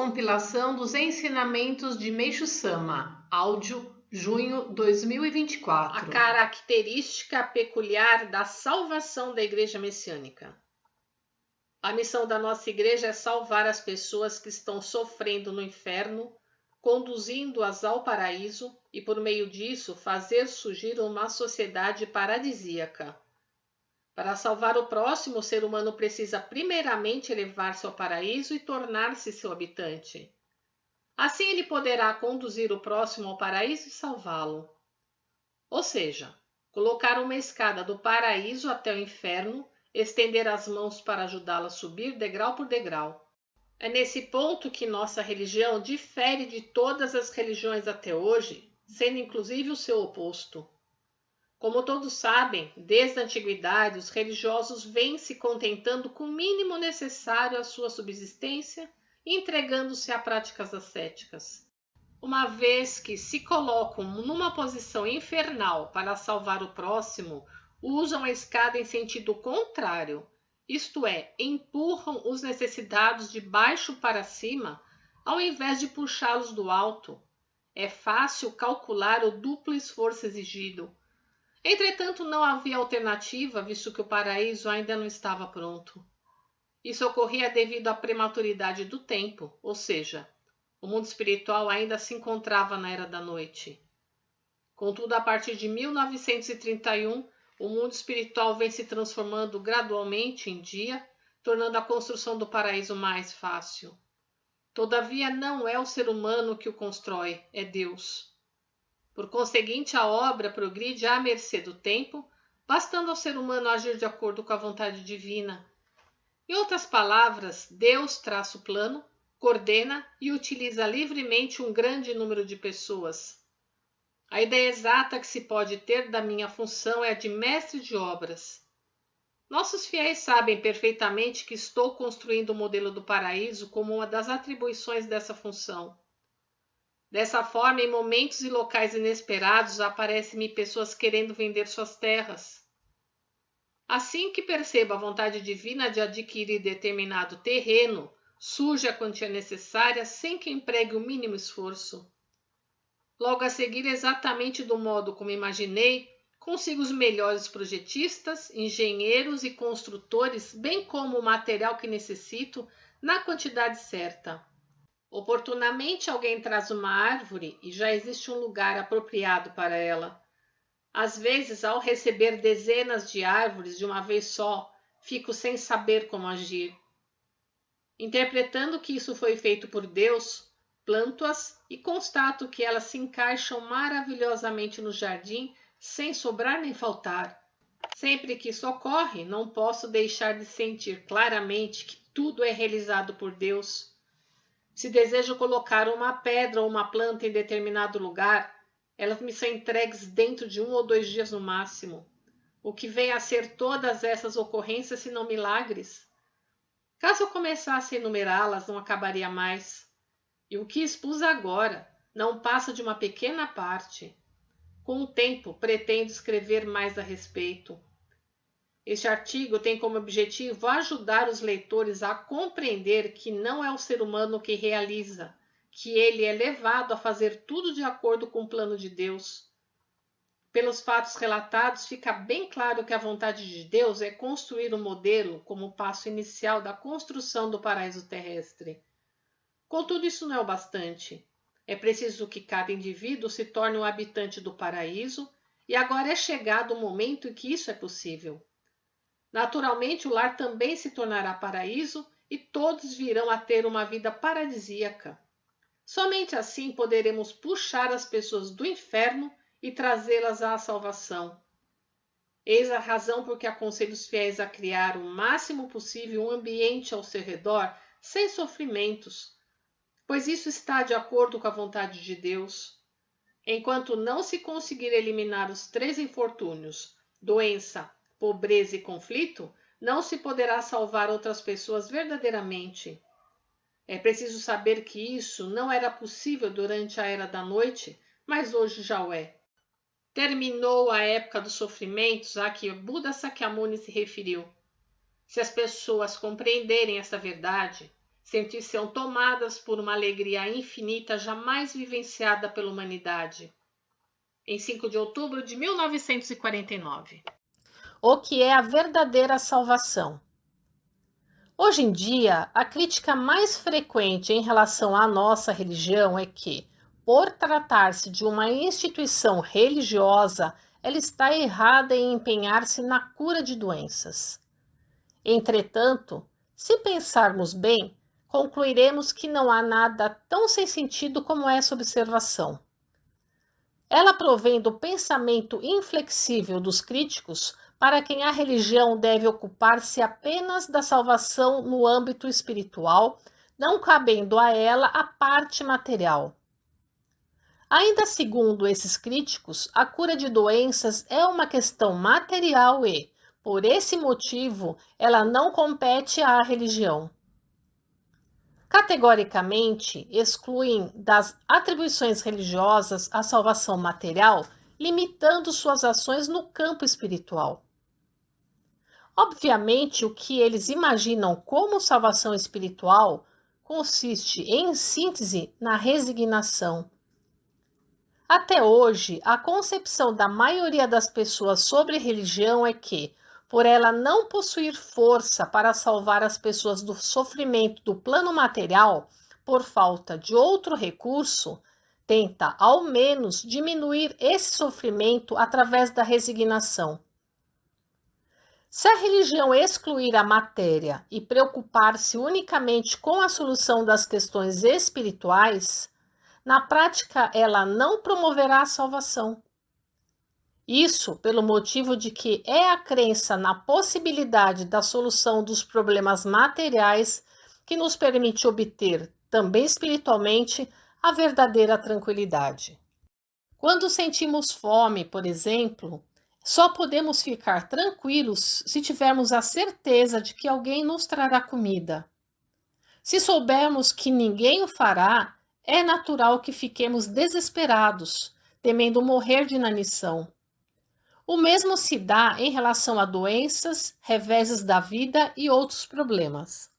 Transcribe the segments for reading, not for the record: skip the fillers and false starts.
Compilação dos ensinamentos de Meixo Sama, áudio, junho 2024. A característica peculiar da salvação da Igreja Messiânica. A missão da nossa igreja é salvar as pessoas que estão sofrendo no inferno, conduzindo-as ao paraíso e, por meio disso, fazer surgir uma sociedade paradisíaca. Para salvar o próximo, o ser humano precisa primeiramente elevar-se ao paraíso e tornar-se seu habitante. Assim ele poderá conduzir o próximo ao paraíso e salvá-lo. Ou seja, colocar uma escada do paraíso até o inferno, estender as mãos para ajudá-lo a subir degrau por degrau. É nesse ponto que nossa religião difere de todas as religiões até hoje, sendo inclusive o seu oposto. Como todos sabem, desde a antiguidade, os religiosos vêm se contentando com o mínimo necessário à sua subsistência e entregando-se a práticas ascéticas. Uma vez que se colocam numa posição infernal para salvar o próximo, usam a escada em sentido contrário, isto é, empurram os necessitados de baixo para cima, ao invés de puxá-los do alto. É fácil calcular o duplo esforço exigido. Entretanto, não havia alternativa, visto que o paraíso ainda não estava pronto. Isso ocorria devido à prematuridade do tempo, ou seja, o mundo espiritual ainda se encontrava na Era da Noite. Contudo, a partir de 1931, o mundo espiritual vem se transformando gradualmente em dia, tornando a construção do paraíso mais fácil. Todavia, não é o ser humano que o constrói, é Deus. Por conseguinte, a obra progride à mercê do tempo, bastando ao ser humano agir de acordo com a vontade divina. Em outras palavras, Deus traça o plano, coordena e utiliza livremente um grande número de pessoas. A ideia exata que se pode ter da minha função é a de mestre de obras. Nossos fiéis sabem perfeitamente que estou construindo o modelo do paraíso como uma das atribuições dessa função. Dessa forma, em momentos e locais inesperados, aparecem-me pessoas querendo vender suas terras. Assim que percebo a vontade divina de adquirir determinado terreno, surge a quantia necessária sem que empregue o mínimo esforço. Logo a seguir, exatamente do modo como imaginei, consigo os melhores projetistas, engenheiros e construtores, bem como o material que necessito, na quantidade certa. Oportunamente alguém traz uma árvore e já existe um lugar apropriado para ela. Às vezes, ao receber dezenas de árvores de uma vez só, fico sem saber como agir. Interpretando que isso foi feito por Deus, planto-as e constato que elas se encaixam maravilhosamente no jardim, sem sobrar nem faltar. Sempre que isso ocorre, não posso deixar de sentir claramente que tudo é realizado por Deus. Se desejo colocar uma pedra ou uma planta em determinado lugar, elas me são entregues dentro de 1 ou 2 dias no máximo. O que vem a ser todas essas ocorrências senão milagres? Caso eu começasse a enumerá-las, não acabaria mais. E o que expus agora não passa de uma pequena parte. Com o tempo, pretendo escrever mais a respeito. Este artigo tem como objetivo ajudar os leitores a compreender que não é o ser humano que realiza, que ele é levado a fazer tudo de acordo com o plano de Deus. Pelos fatos relatados, fica bem claro que a vontade de Deus é construir um modelo como passo inicial da construção do paraíso terrestre. Contudo, isso não é o bastante. É preciso que cada indivíduo se torne um habitante do paraíso, e agora é chegado o momento em que isso é possível. Naturalmente, o lar também se tornará paraíso e todos virão a ter uma vida paradisíaca. Somente assim poderemos puxar as pessoas do inferno e trazê-las à salvação. Eis a razão por que aconselho os fiéis a criar o máximo possível um ambiente ao seu redor sem sofrimentos, pois isso está de acordo com a vontade de Deus. Enquanto não se conseguir eliminar os 3 infortúnios, doença, pobreza e conflito, não se poderá salvar outras pessoas verdadeiramente. É preciso saber que isso não era possível durante a Era da Noite, mas hoje já o é. Terminou a época dos sofrimentos a que Buda Sakyamuni se referiu. Se as pessoas compreenderem essa verdade, sentir-se-ão tomadas por uma alegria infinita jamais vivenciada pela humanidade. Em 5 de outubro de 1949. O que é a verdadeira salvação? Hoje em dia, a crítica mais frequente em relação à nossa religião é que, por tratar-se de uma instituição religiosa, ela está errada em empenhar-se na cura de doenças. Entretanto, se pensarmos bem, concluiremos que não há nada tão sem sentido como essa observação. Ela provém do pensamento inflexível dos críticos, para quem a religião deve ocupar-se apenas da salvação no âmbito espiritual, não cabendo a ela a parte material. Ainda segundo esses críticos, a cura de doenças é uma questão material e, por esse motivo, ela não compete à religião. Categoricamente, excluem das atribuições religiosas a salvação material, limitando suas ações no campo espiritual. Obviamente, o que eles imaginam como salvação espiritual consiste, em síntese, na resignação. Até hoje, a concepção da maioria das pessoas sobre religião é que, por ela não possuir força para salvar as pessoas do sofrimento do plano material, por falta de outro recurso, tenta, ao menos, diminuir esse sofrimento através da resignação. Se a religião excluir a matéria e preocupar-se unicamente com a solução das questões espirituais, na prática ela não promoverá a salvação. Isso pelo motivo de que é a crença na possibilidade da solução dos problemas materiais que nos permite obter, também espiritualmente, a verdadeira tranquilidade. Quando sentimos fome, por exemplo, só podemos ficar tranquilos se tivermos a certeza de que alguém nos trará comida. Se soubermos que ninguém o fará, é natural que fiquemos desesperados, temendo morrer de inanição. O mesmo se dá em relação a doenças, reveses da vida e outros problemas.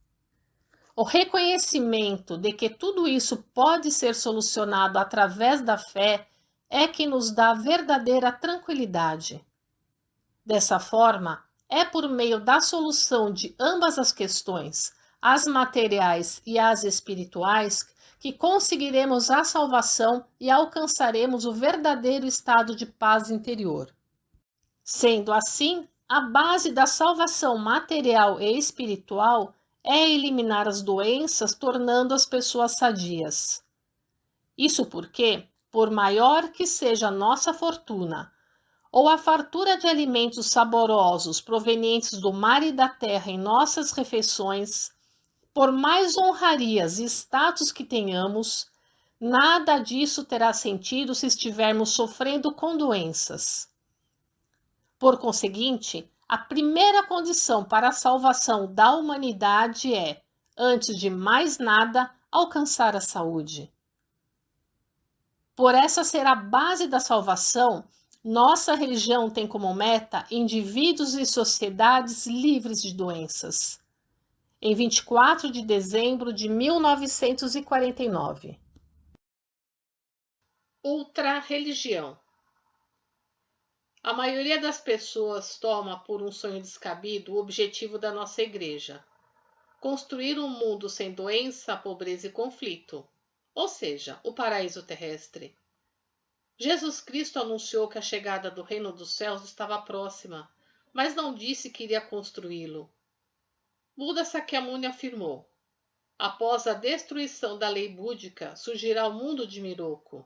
O reconhecimento de que tudo isso pode ser solucionado através da fé é que nos dá verdadeira tranquilidade. Dessa forma, é por meio da solução de ambas as questões, as materiais e as espirituais, que conseguiremos a salvação e alcançaremos o verdadeiro estado de paz interior. Sendo assim, a base da salvação material e espiritual é eliminar as doenças, tornando as pessoas sadias. Isso porque, por maior que seja a nossa fortuna, ou a fartura de alimentos saborosos provenientes do mar e da terra em nossas refeições, por mais honrarias e status que tenhamos, nada disso terá sentido se estivermos sofrendo com doenças. Por conseguinte, a primeira condição para a salvação da humanidade é, antes de mais nada, alcançar a saúde. Por essa ser a base da salvação, nossa religião tem como meta indivíduos e sociedades livres de doenças. Em 24 de dezembro de 1949. Ultra-religião. A maioria das pessoas toma por um sonho descabido o objetivo da nossa igreja: construir um mundo sem doença, pobreza e conflito, ou seja, o paraíso terrestre. Jesus Cristo anunciou que a chegada do reino dos céus estava próxima, mas não disse que iria construí-lo. Buda Sakyamuni afirmou: após a destruição da lei búdica, surgirá o mundo de Miroku.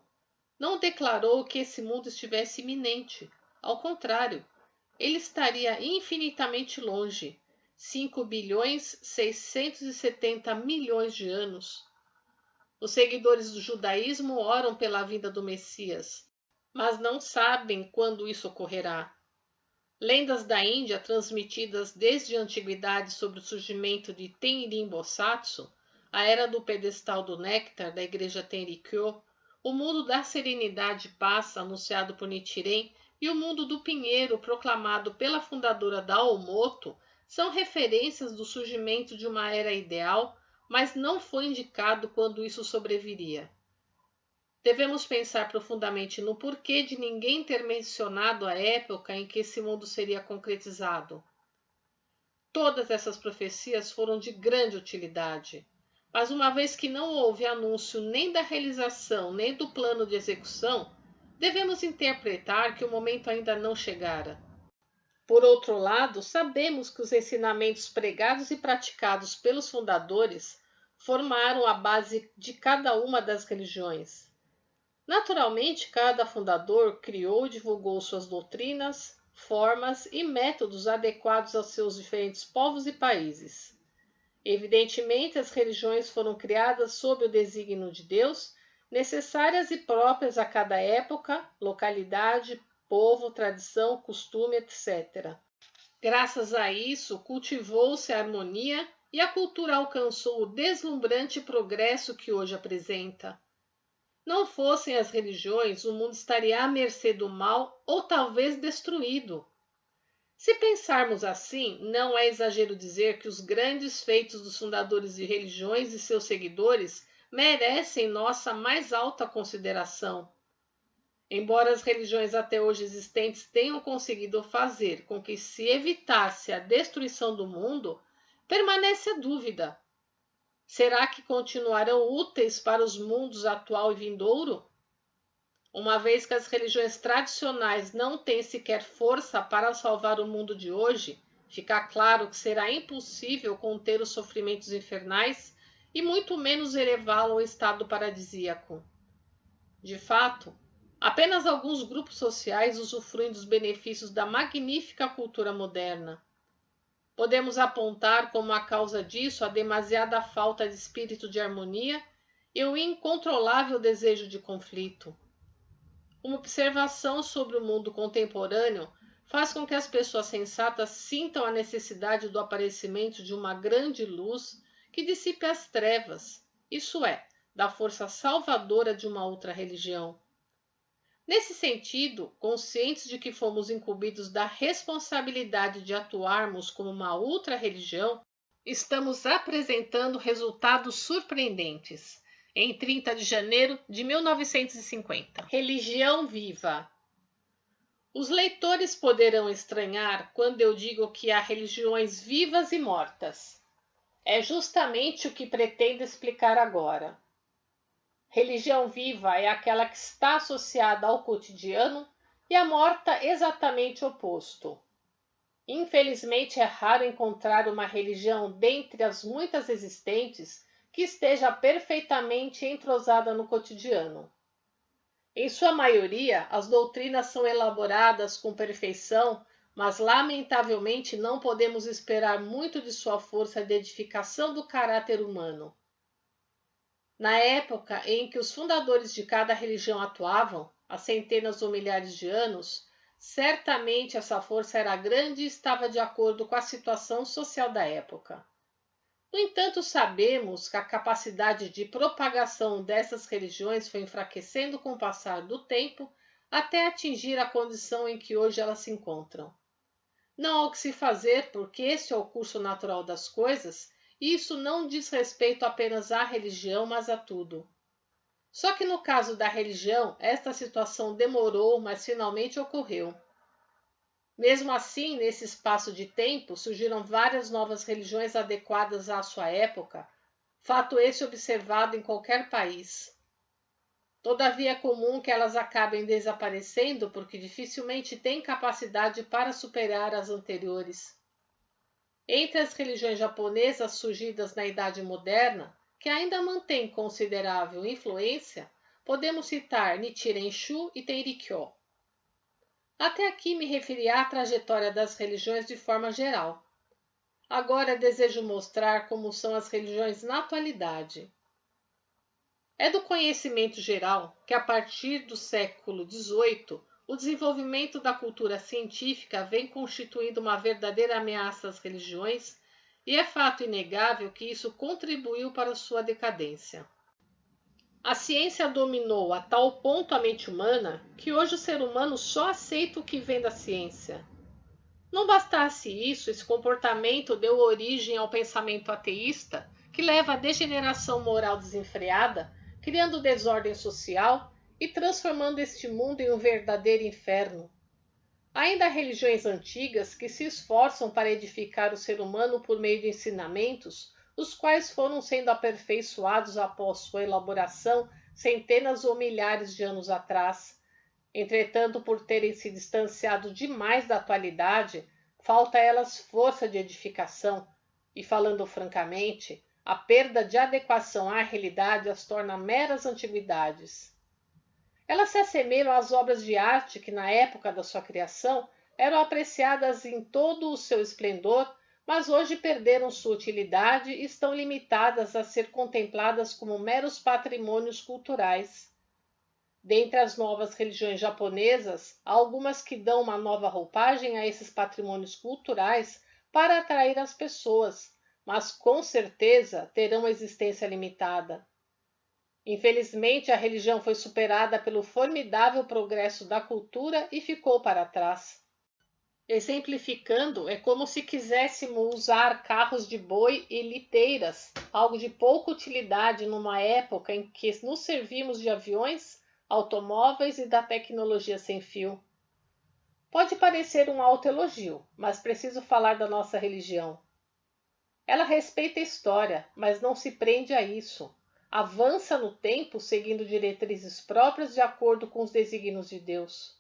Não declarou que esse mundo estivesse iminente. Ao contrário, ele estaria infinitamente longe, 5.670.000.000 de anos. Os seguidores do judaísmo oram pela vinda do Messias, mas não sabem quando isso ocorrerá. Lendas da Índia, transmitidas desde a antiguidade sobre o surgimento de Tenrin Bosatsu, a era do pedestal do néctar da igreja Tenrikyo, o mundo da serenidade e paz, anunciado por Nichiren, e o mundo do pinheiro, proclamado pela fundadora da Aomoto, são referências do surgimento de uma era ideal, mas não foi indicado quando isso sobreviria. Devemos pensar profundamente no porquê de ninguém ter mencionado a época em que esse mundo seria concretizado. Todas essas profecias foram de grande utilidade, mas uma vez que não houve anúncio nem da realização nem do plano de execução, devemos interpretar que o momento ainda não chegara. Por outro lado, sabemos que os ensinamentos pregados e praticados pelos fundadores formaram a base de cada uma das religiões. Naturalmente, cada fundador criou e divulgou suas doutrinas, formas e métodos adequados aos seus diferentes povos e países. Evidentemente, as religiões foram criadas sob o desígnio de Deus, necessárias e próprias a cada época, localidade, povo, tradição, costume, etc. Graças a isso, cultivou-se a harmonia e a cultura alcançou o deslumbrante progresso que hoje apresenta. Não fossem as religiões, o mundo estaria à mercê do mal ou talvez destruído. Se pensarmos assim, não é exagero dizer que os grandes feitos dos fundadores de religiões e seus seguidores merecem nossa mais alta consideração. Embora as religiões até hoje existentes tenham conseguido fazer com que se evitasse a destruição do mundo, permanece a dúvida. Será que continuarão úteis para os mundos atual e vindouro? Uma vez que as religiões tradicionais não têm sequer força para salvar o mundo de hoje, fica claro que será impossível conter os sofrimentos infernais e muito menos elevá-lo ao estado paradisíaco. De fato, apenas alguns grupos sociais usufruem dos benefícios da magnífica cultura moderna. Podemos apontar como a causa disso a demasiada falta de espírito de harmonia e o incontrolável desejo de conflito. Uma observação sobre o mundo contemporâneo faz com que as pessoas sensatas sintam a necessidade do aparecimento de uma grande luz que dissipe as trevas, isso é, da força salvadora de uma outra religião. Nesse sentido, conscientes de que fomos incumbidos da responsabilidade de atuarmos como uma outra religião, estamos apresentando resultados surpreendentes. Em 30 de janeiro de 1950. Religião viva. Os leitores poderão estranhar quando eu digo que há religiões vivas e mortas. É justamente o que pretendo explicar agora. Religião viva é aquela que está associada ao cotidiano e a morta exatamente o oposto. Infelizmente é raro encontrar uma religião dentre as muitas existentes que esteja perfeitamente entrosada no cotidiano. Em sua maioria, as doutrinas são elaboradas com perfeição, mas lamentavelmente não podemos esperar muito de sua força de edificação do caráter humano. Na época em que os fundadores de cada religião atuavam, há centenas ou milhares de anos, certamente essa força era grande e estava de acordo com a situação social da época. No entanto, sabemos que a capacidade de propagação dessas religiões foi enfraquecendo com o passar do tempo até atingir a condição em que hoje elas se encontram. Não há o que se fazer, porque esse é o curso natural das coisas, e isso não diz respeito apenas à religião, mas a tudo. Só que no caso da religião, esta situação demorou, mas finalmente ocorreu. Mesmo assim, nesse espaço de tempo, surgiram várias novas religiões adequadas à sua época, fato esse observado em qualquer país. Todavia é comum que elas acabem desaparecendo porque dificilmente têm capacidade para superar as anteriores. Entre as religiões japonesas surgidas na Idade Moderna, que ainda mantêm considerável influência, podemos citar Nichiren Shu e Tenrikyo. Até aqui me referi à trajetória das religiões de forma geral. Agora desejo mostrar como são as religiões na atualidade. É do conhecimento geral que, a partir do século XVIII, o desenvolvimento da cultura científica vem constituindo uma verdadeira ameaça às religiões, e é fato inegável que isso contribuiu para sua decadência. A ciência dominou a tal ponto a mente humana que hoje o ser humano só aceita o que vem da ciência. Não bastasse isso, esse comportamento deu origem ao pensamento ateísta, que que leva à degeneração moral desenfreada, criando desordem social e transformando este mundo em um verdadeiro inferno. Ainda há religiões antigas que se esforçam para edificar o ser humano por meio de ensinamentos, os quais foram sendo aperfeiçoados após sua elaboração centenas ou milhares de anos atrás. Entretanto, por terem se distanciado demais da atualidade, falta a elas força de edificação, e falando francamente, a perda de adequação à realidade as torna meras antiguidades. Elas se assemelham às obras de arte que, na época da sua criação, eram apreciadas em todo o seu esplendor, mas hoje perderam sua utilidade e estão limitadas a ser contempladas como meros patrimônios culturais. Dentre as novas religiões japonesas, há algumas que dão uma nova roupagem a esses patrimônios culturais para atrair as pessoas, mas com certeza terão existência limitada. Infelizmente, a religião foi superada pelo formidável progresso da cultura e ficou para trás. Exemplificando, é como se quiséssemos usar carros de boi e liteiras, algo de pouca utilidade numa época em que nos servimos de aviões, automóveis e da tecnologia sem fio. Pode parecer um autoelogio, mas preciso falar da nossa religião. Ela respeita a história, mas não se prende a isso. Avança no tempo seguindo diretrizes próprias de acordo com os desígnios de Deus.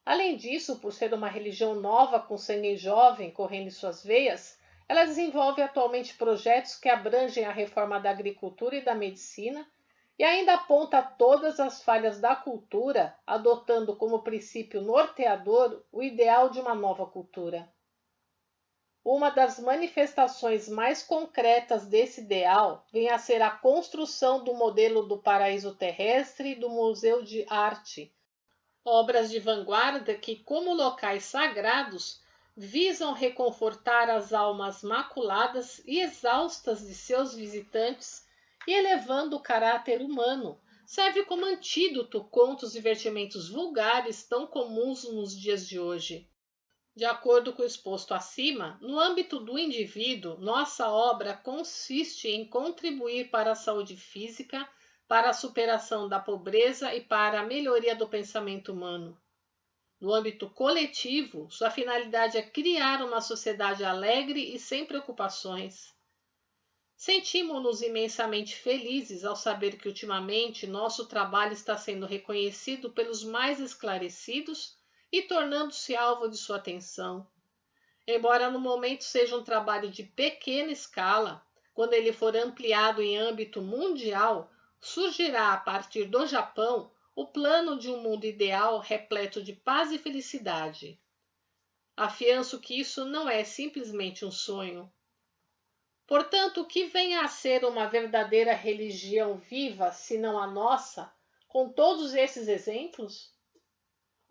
Além disso, por ser uma religião nova com sangue jovem correndo em suas veias, ela desenvolve atualmente projetos que abrangem a reforma da agricultura e da medicina e ainda aponta todas as falhas da cultura, adotando como princípio norteador o ideal de uma nova cultura. Uma das manifestações mais concretas desse ideal vem a ser a construção do modelo do paraíso terrestre e do Museu de Arte, obras de vanguarda que, como locais sagrados, visam reconfortar as almas maculadas e exaustas de seus visitantes e elevando o caráter humano. Serve como antídoto contra os divertimentos vulgares tão comuns nos dias de hoje. De acordo com o exposto acima, no âmbito do indivíduo, nossa obra consiste em contribuir para a saúde física, para a superação da pobreza e para a melhoria do pensamento humano. No âmbito coletivo, sua finalidade é criar uma sociedade alegre e sem preocupações. Sentimos-nos imensamente felizes ao saber que ultimamente nosso trabalho está sendo reconhecido pelos mais esclarecidos e tornando-se alvo de sua atenção. Embora no momento seja um trabalho de pequena escala, quando ele for ampliado em âmbito mundial, surgirá a partir do Japão o plano de um mundo ideal repleto de paz e felicidade. Afianço que isso não é simplesmente um sonho. Portanto, o que vem a ser uma verdadeira religião viva, se não a nossa, com todos esses exemplos?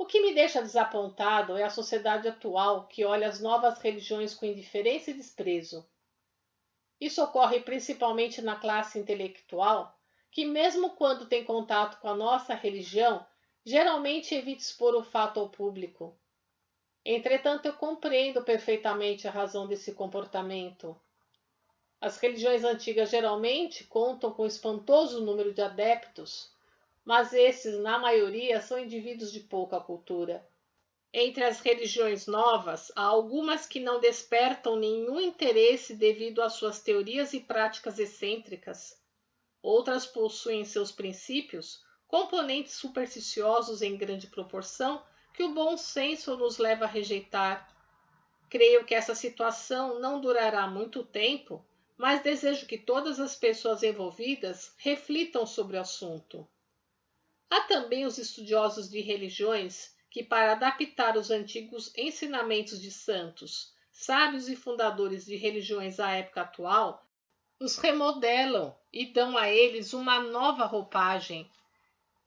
O que me deixa desapontado é a sociedade atual que olha as novas religiões com indiferença e desprezo. Isso ocorre principalmente na classe intelectual, que mesmo quando tem contato com a nossa religião, geralmente evita expor o fato ao público. Entretanto, eu compreendo perfeitamente a razão desse comportamento. As religiões antigas geralmente contam com um espantoso número de adeptos, mas esses, na maioria, são indivíduos de pouca cultura. Entre as religiões novas, há algumas que não despertam nenhum interesse devido às suas teorias e práticas excêntricas. Outras possuem em seus princípios componentes supersticiosos em grande proporção que o bom senso nos leva a rejeitar. Creio que essa situação não durará muito tempo, mas desejo que todas as pessoas envolvidas reflitam sobre o assunto. Há também os estudiosos de religiões que, para adaptar os antigos ensinamentos de santos, sábios e fundadores de religiões à época atual, os remodelam e dão a eles uma nova roupagem.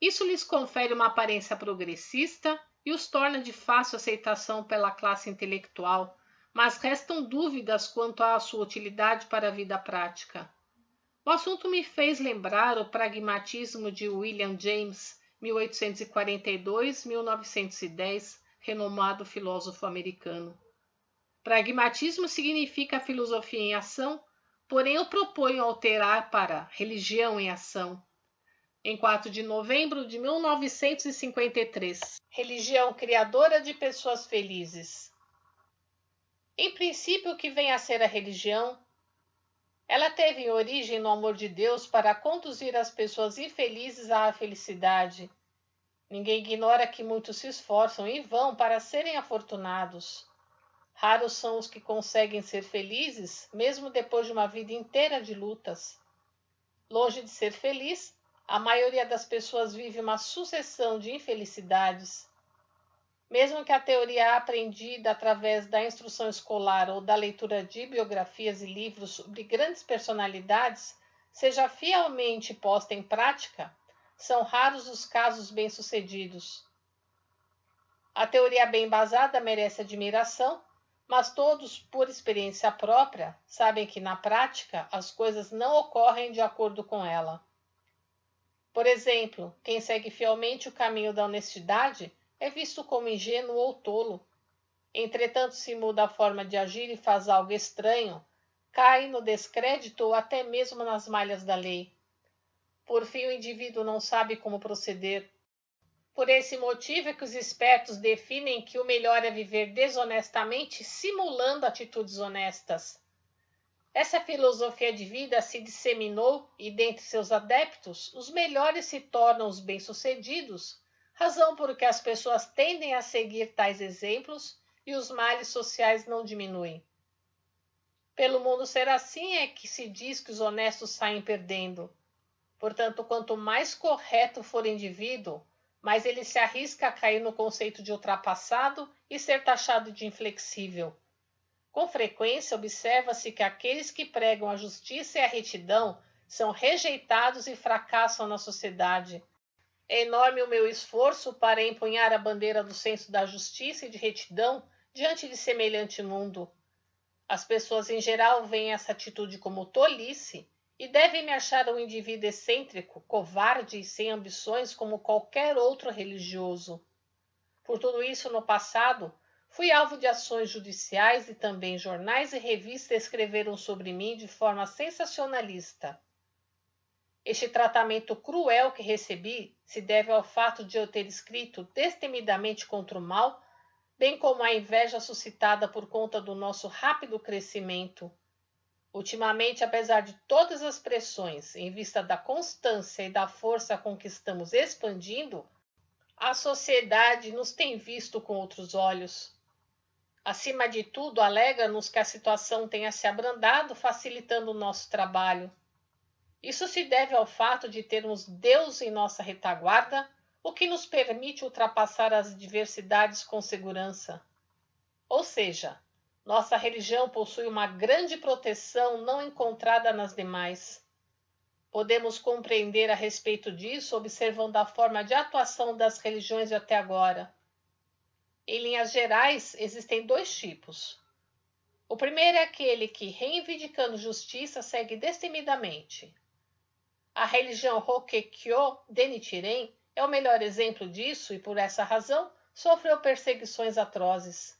Isso lhes confere uma aparência progressista e os torna de fácil aceitação pela classe intelectual, mas restam dúvidas quanto à sua utilidade para a vida prática. O assunto me fez lembrar o pragmatismo de William James, 1842-1910, renomado filósofo americano. Pragmatismo significa filosofia em ação, porém eu proponho alterar para religião em ação. Em 4 de novembro de 1953. Religião criadora de pessoas felizes. Em princípio, o que vem a ser a religião? Ela teve origem no amor de Deus para conduzir as pessoas infelizes à felicidade. Ninguém ignora que muitos se esforçam em vão para serem afortunados. Raros são os que conseguem ser felizes, mesmo depois de uma vida inteira de lutas. Longe de ser feliz, a maioria das pessoas vive uma sucessão de infelicidades. Mesmo que a teoria aprendida através da instrução escolar ou da leitura de biografias e livros sobre grandes personalidades seja fielmente posta em prática, são raros os casos bem-sucedidos. A teoria bem embasada merece admiração, mas todos, por experiência própria, sabem que na prática as coisas não ocorrem de acordo com ela. Por exemplo, quem segue fielmente o caminho da honestidade é visto como ingênuo ou tolo. Entretanto, se muda a forma de agir e faz algo estranho, cai no descrédito ou até mesmo nas malhas da lei. Por fim, o indivíduo não sabe como proceder. Por esse motivo é que os espertos definem que o melhor é viver desonestamente, simulando atitudes honestas. Essa filosofia de vida se disseminou e, dentre seus adeptos, os melhores se tornam os bem-sucedidos, razão por que as pessoas tendem a seguir tais exemplos e os males sociais não diminuem. Pelo mundo ser assim é que se diz que os honestos saem perdendo. Portanto, quanto mais correto for o indivíduo, mais ele se arrisca a cair no conceito de ultrapassado e ser taxado de inflexível. Com frequência, observa-se que aqueles que pregam a justiça e a retidão são rejeitados e fracassam na sociedade. É enorme o meu esforço para empunhar a bandeira do senso da justiça e de retidão diante de semelhante mundo. As pessoas em geral veem essa atitude como tolice e devem me achar um indivíduo excêntrico, covarde e sem ambições como qualquer outro religioso. Por tudo isso, no passado, fui alvo de ações judiciais e também jornais e revistas escreveram sobre mim de forma sensacionalista. Este tratamento cruel que recebi se deve ao fato de eu ter escrito destemidamente contra o mal, bem como à inveja suscitada por conta do nosso rápido crescimento. Ultimamente, apesar de todas as pressões, em vista da constância e da força com que estamos expandindo, a sociedade nos tem visto com outros olhos. Acima de tudo, alegra-nos que a situação tenha se abrandado, facilitando o nosso trabalho. Isso se deve ao fato de termos Deus em nossa retaguarda, o que nos permite ultrapassar as adversidades com segurança. Ou seja, nossa religião possui uma grande proteção não encontrada nas demais. Podemos compreender a respeito disso observando a forma de atuação das religiões de até agora. Em linhas gerais, existem dois tipos. O primeiro é aquele que, reivindicando justiça, segue destemidamente. A religião Hokkekyo de Nichiren é o melhor exemplo disso e, por essa razão, sofreu perseguições atrozes.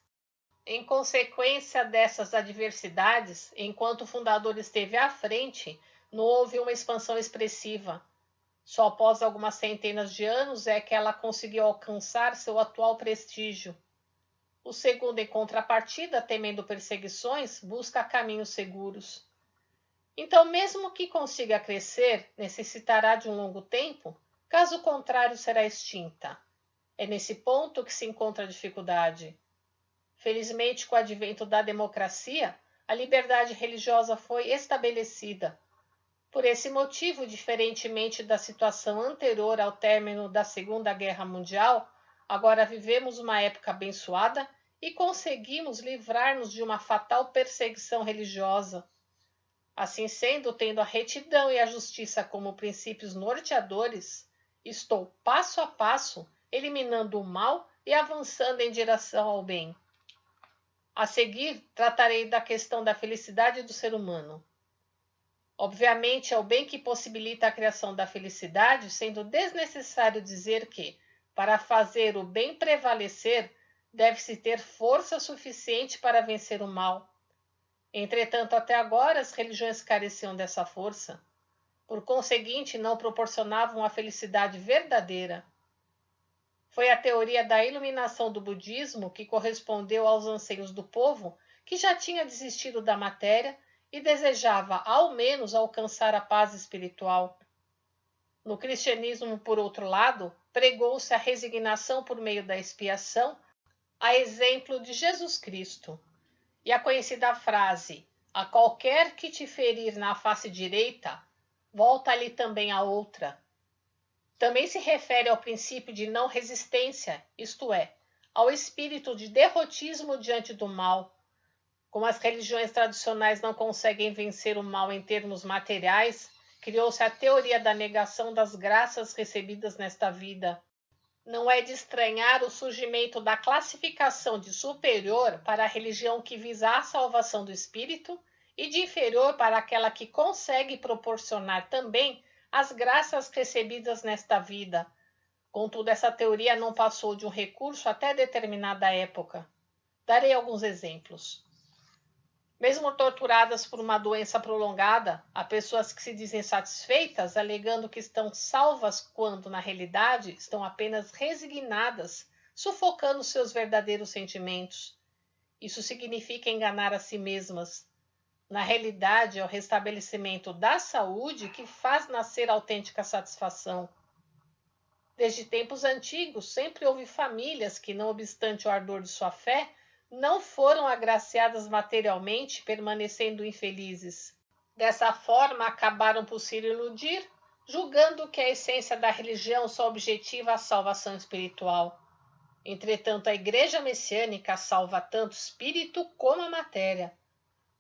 Em consequência dessas adversidades, enquanto o fundador esteve à frente, não houve uma expansão expressiva. Só após algumas centenas de anos é que ela conseguiu alcançar seu atual prestígio. O segundo, em contrapartida, temendo perseguições, busca caminhos seguros. Então, mesmo que consiga crescer, necessitará de um longo tempo, caso contrário será extinta. É nesse ponto que se encontra a dificuldade. Felizmente, com o advento da democracia, a liberdade religiosa foi estabelecida. Por esse motivo, diferentemente da situação anterior ao término da Segunda Guerra Mundial, agora vivemos uma época abençoada e conseguimos livrar-nos de uma fatal perseguição religiosa. Assim sendo, tendo a retidão e a justiça como princípios norteadores, estou passo a passo eliminando o mal e avançando em direção ao bem. A seguir, tratarei da questão da felicidade do ser humano. Obviamente, é o bem que possibilita a criação da felicidade, sendo desnecessário dizer que, para fazer o bem prevalecer, deve-se ter força suficiente para vencer o mal. Entretanto, até agora, as religiões careciam dessa força. Por conseguinte, não proporcionavam a felicidade verdadeira. Foi a teoria da iluminação do budismo que correspondeu aos anseios do povo, que já tinha desistido da matéria e desejava, ao menos, alcançar a paz espiritual. No cristianismo, por outro lado, pregou-se a resignação por meio da expiação, a exemplo de Jesus Cristo. E a conhecida frase, a qualquer que te ferir na face direita, volta-lhe também a outra. Também se refere ao princípio de não resistência, isto é, ao espírito de derrotismo diante do mal. Como as religiões tradicionais não conseguem vencer o mal em termos materiais, criou-se a teoria da negação das graças recebidas nesta vida. Não é de estranhar o surgimento da classificação de superior para a religião que visa a salvação do espírito e de inferior para aquela que consegue proporcionar também as graças recebidas nesta vida. Contudo, essa teoria não passou de um recurso até determinada época. Darei alguns exemplos. Mesmo torturadas por uma doença prolongada, há pessoas que se dizem satisfeitas, alegando que estão salvas quando, na realidade, estão apenas resignadas, sufocando seus verdadeiros sentimentos. Isso significa enganar a si mesmas. Na realidade, é o restabelecimento da saúde que faz nascer autêntica satisfação. Desde tempos antigos, sempre houve famílias que, não obstante o ardor de sua fé, não foram agraciadas materialmente, permanecendo infelizes. Dessa forma, acabaram por se iludir, julgando que a essência da religião só objetiva a salvação espiritual. Entretanto, a Igreja Messiânica salva tanto o espírito como a matéria.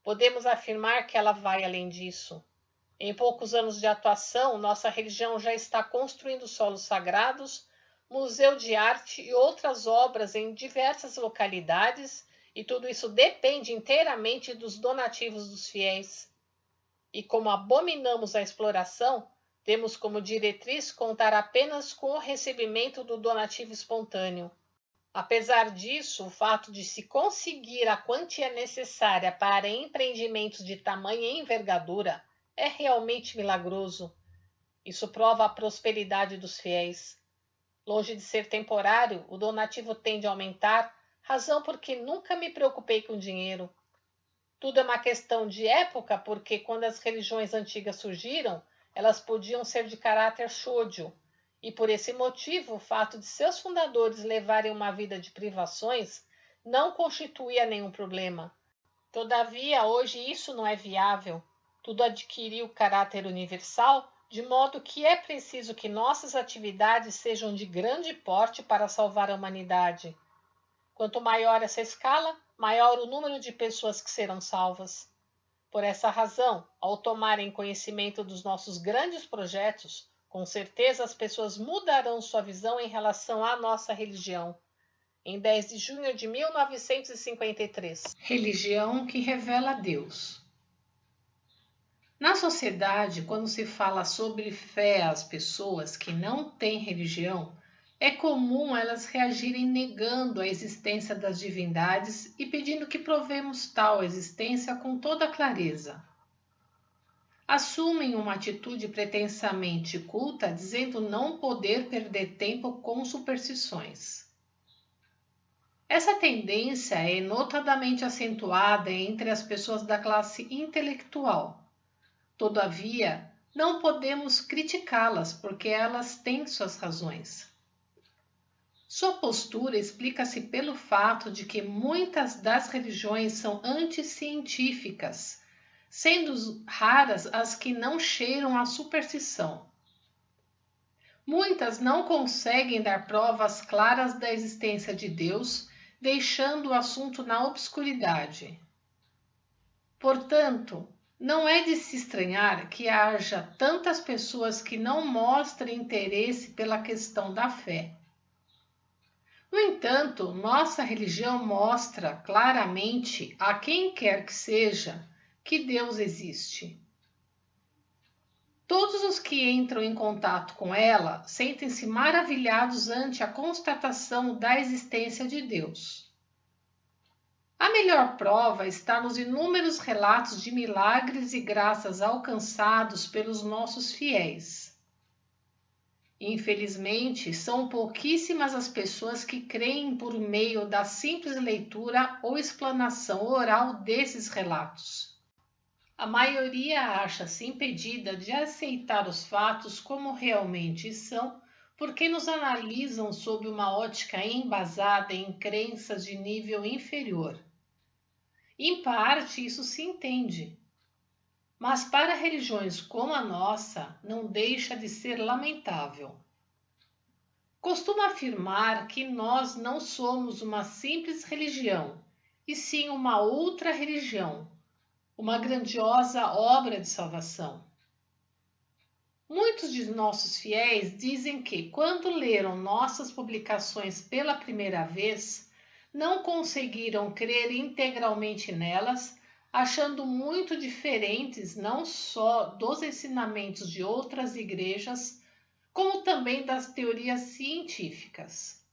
Podemos afirmar que ela vai além disso. Em poucos anos de atuação, nossa religião já está construindo solos sagrados, museu de arte e outras obras em diversas localidades, e tudo isso depende inteiramente dos donativos dos fiéis. E como abominamos a exploração, temos como diretriz contar apenas com o recebimento do donativo espontâneo. Apesar disso, o fato de se conseguir a quantia necessária para empreendimentos de tamanha envergadura é realmente milagroso. Isso prova a prosperidade dos fiéis. Longe de ser temporário, o donativo tende a aumentar, razão porque nunca me preocupei com dinheiro. Tudo é uma questão de época, porque quando as religiões antigas surgiram, elas podiam ser de caráter shōjo, e por esse motivo o fato de seus fundadores levarem uma vida de privações não constituía nenhum problema. Todavia, hoje isso não é viável. Tudo adquiriu caráter universal, de modo que é preciso que nossas atividades sejam de grande porte para salvar a humanidade. Quanto maior essa escala, maior o número de pessoas que serão salvas. Por essa razão, ao tomarem conhecimento dos nossos grandes projetos, com certeza as pessoas mudarão sua visão em relação à nossa religião. Em 10 de junho de 1953. Religião que revela Deus. Na sociedade, quando se fala sobre fé às pessoas que não têm religião, é comum elas reagirem negando a existência das divindades e pedindo que provemos tal existência com toda clareza. Assumem uma atitude pretensamente culta, dizendo não poder perder tempo com superstições. Essa tendência é notadamente acentuada entre as pessoas da classe intelectual. Todavia, não podemos criticá-las porque elas têm suas razões. Sua postura explica-se pelo fato de que muitas das religiões são anticientíficas, sendo raras as que não cheiram a superstição. Muitas não conseguem dar provas claras da existência de Deus, deixando o assunto na obscuridade. Portanto, não é de se estranhar que haja tantas pessoas que não mostrem interesse pela questão da fé. No entanto, nossa religião mostra claramente a quem quer que seja que Deus existe. Todos os que entram em contato com ela sentem-se maravilhados ante a constatação da existência de Deus. A melhor prova está nos inúmeros relatos de milagres e graças alcançados pelos nossos fiéis. Infelizmente, são pouquíssimas as pessoas que creem por meio da simples leitura ou explanação oral desses relatos. A maioria acha-se impedida de aceitar os fatos como realmente são, porque nos analisam sob uma ótica embasada em crenças de nível inferior. Em parte, isso se entende. Mas para religiões como a nossa, não deixa de ser lamentável. Costumo afirmar que nós não somos uma simples religião, e sim uma outra religião, uma grandiosa obra de salvação. Muitos de nossos fiéis dizem que, quando leram nossas publicações pela primeira vez, não conseguiram crer integralmente nelas, achando muito diferentes não só dos ensinamentos de outras igrejas, como também das teorias científicas.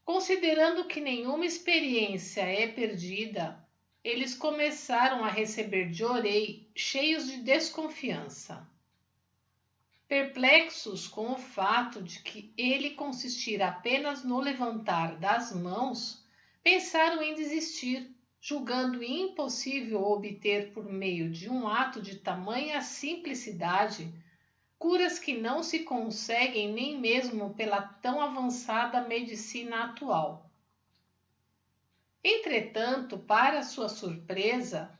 Considerando que nenhuma experiência é perdida, eles começaram a receber de orei cheios de desconfiança. Perplexos com o fato de que ele consistir apenas no levantar das mãos, pensaram em desistir, julgando impossível obter por meio de um ato de tamanha simplicidade curas que não se conseguem nem mesmo pela tão avançada medicina atual. Entretanto, para sua surpresa,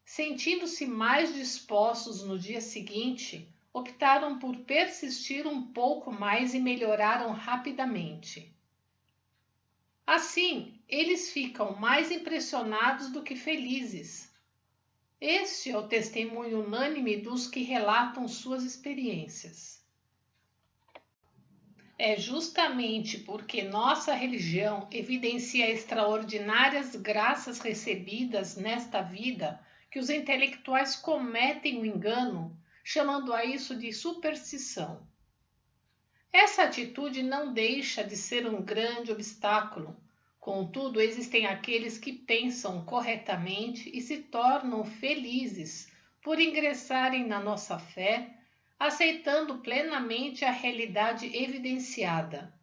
sentindo-se mais dispostos no dia seguinte, optaram por persistir um pouco mais e melhoraram rapidamente. Assim, eles ficam mais impressionados do que felizes. Este é o testemunho unânime dos que relatam suas experiências. É justamente porque nossa religião evidencia extraordinárias graças recebidas nesta vida que os intelectuais cometem o engano, chamando a isso de superstição. Essa atitude não deixa de ser um grande obstáculo. Contudo, existem aqueles que pensam corretamente e se tornam felizes por ingressarem na nossa fé, aceitando plenamente a realidade evidenciada.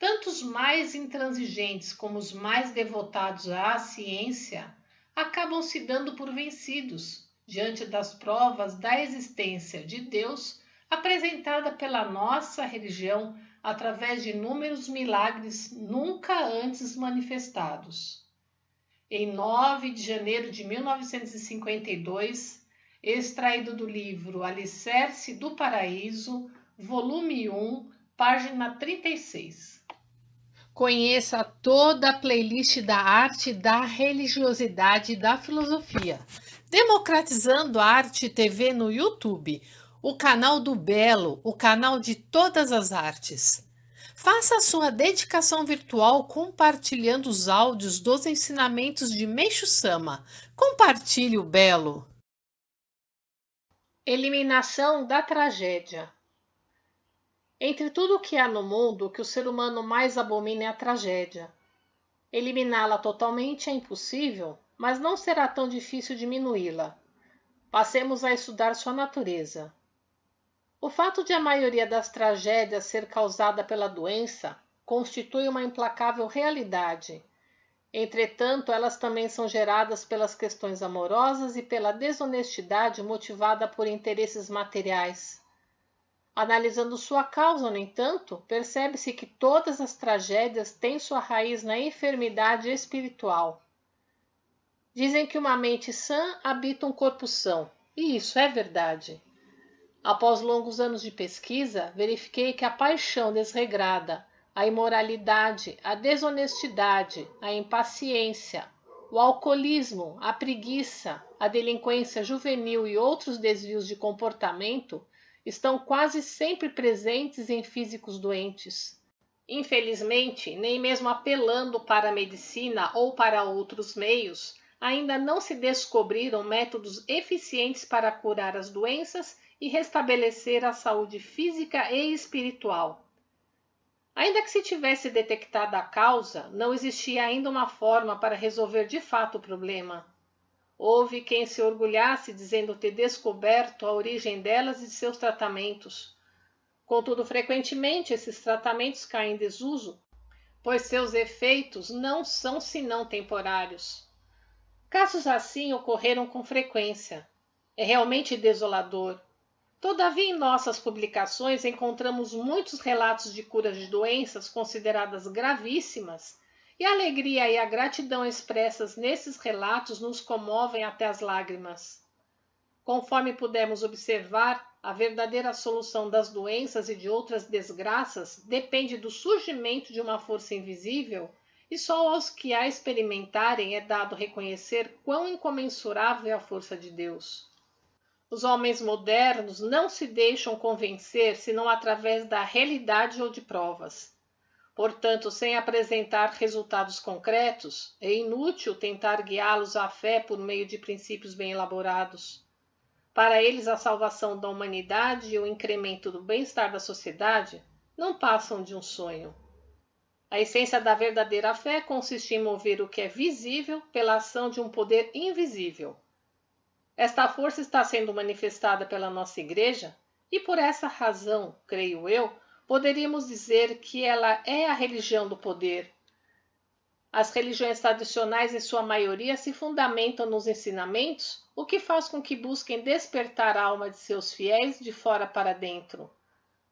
Tanto os mais intransigentes como os mais devotados à ciência acabam se dando por vencidos diante das provas da existência de Deus apresentada pela nossa religião através de inúmeros milagres nunca antes manifestados. Em 9 de janeiro de 1952, extraído do livro Alicerce do Paraíso, volume 1, página 36. Conheça toda a playlist da arte, da religiosidade e da filosofia. Democratizando a Arte TV no YouTube, o canal do Belo, o canal de todas as artes. Faça a sua dedicação virtual compartilhando os áudios dos ensinamentos de Meixo Sama. Compartilhe o Belo. Eliminação da tragédia. Entre tudo o que há no mundo, o que o ser humano mais abomina é a tragédia. Eliminá-la totalmente é impossível, mas não será tão difícil diminuí-la. Passemos a estudar sua natureza. O fato de a maioria das tragédias ser causada pela doença constitui uma implacável realidade. Entretanto, elas também são geradas pelas questões amorosas e pela desonestidade motivada por interesses materiais. Analisando sua causa, no entanto, percebe-se que todas as tragédias têm sua raiz na enfermidade espiritual. Dizem que uma mente sã habita um corpo são, e isso é verdade. Após longos anos de pesquisa, verifiquei que a paixão desregrada, a imoralidade, a desonestidade, a impaciência, o alcoolismo, a preguiça, a delinquência juvenil e outros desvios de comportamento estão quase sempre presentes em físicos doentes. Infelizmente, nem mesmo apelando para a medicina ou para outros meios, ainda não se descobriram métodos eficientes para curar as doenças e restabelecer a saúde física e espiritual. Ainda que se tivesse detectada a causa, não existia ainda uma forma para resolver de fato o problema. Houve quem se orgulhasse dizendo ter descoberto a origem delas e de seus tratamentos. Contudo, frequentemente esses tratamentos caem em desuso, pois seus efeitos não são senão temporários. Casos assim ocorreram com frequência. É realmente desolador. Todavia, em nossas publicações encontramos muitos relatos de curas de doenças consideradas gravíssimas, e a alegria e a gratidão expressas nesses relatos nos comovem até as lágrimas. Conforme pudemos observar, a verdadeira solução das doenças e de outras desgraças depende do surgimento de uma força invisível, e só aos que a experimentarem é dado reconhecer quão incomensurável é a força de Deus. Os homens modernos não se deixam convencer senão através da realidade ou de provas. Portanto, sem apresentar resultados concretos, é inútil tentar guiá-los à fé por meio de princípios bem elaborados. Para eles, a salvação da humanidade e o incremento do bem-estar da sociedade não passam de um sonho. A essência da verdadeira fé consiste em mover o que é visível pela ação de um poder invisível. Esta força está sendo manifestada pela nossa Igreja e, por essa razão, creio eu, poderíamos dizer que ela é a religião do poder. As religiões tradicionais, em sua maioria, se fundamentam nos ensinamentos, o que faz com que busquem despertar a alma de seus fiéis de fora para dentro.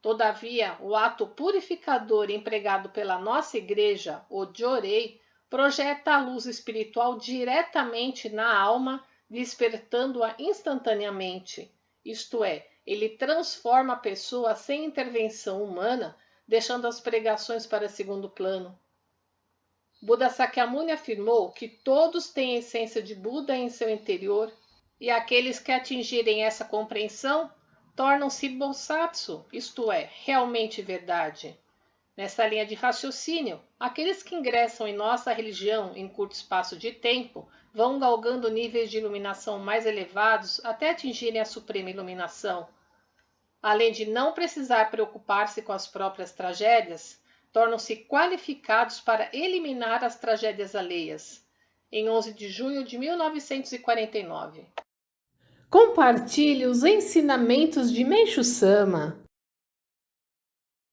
Todavia, o ato purificador empregado pela nossa Igreja, o Jorei, projeta a luz espiritual diretamente na alma, despertando-a instantaneamente. Isto é, ele transforma a pessoa sem intervenção humana, deixando as pregações para segundo plano. Buda Sakyamuni afirmou que todos têm a essência de Buda em seu interior, e aqueles que atingirem essa compreensão tornam-se Bosatsu, isto é, realmente verdade. Nessa linha de raciocínio, aqueles que ingressam em nossa religião em curto espaço de tempo vão galgando níveis de iluminação mais elevados até atingirem a suprema iluminação. Além de não precisar preocupar-se com as próprias tragédias, tornam-se qualificados para eliminar as tragédias alheias. Em 11 de junho de 1949. Compartilhe os ensinamentos de Meishu Sama.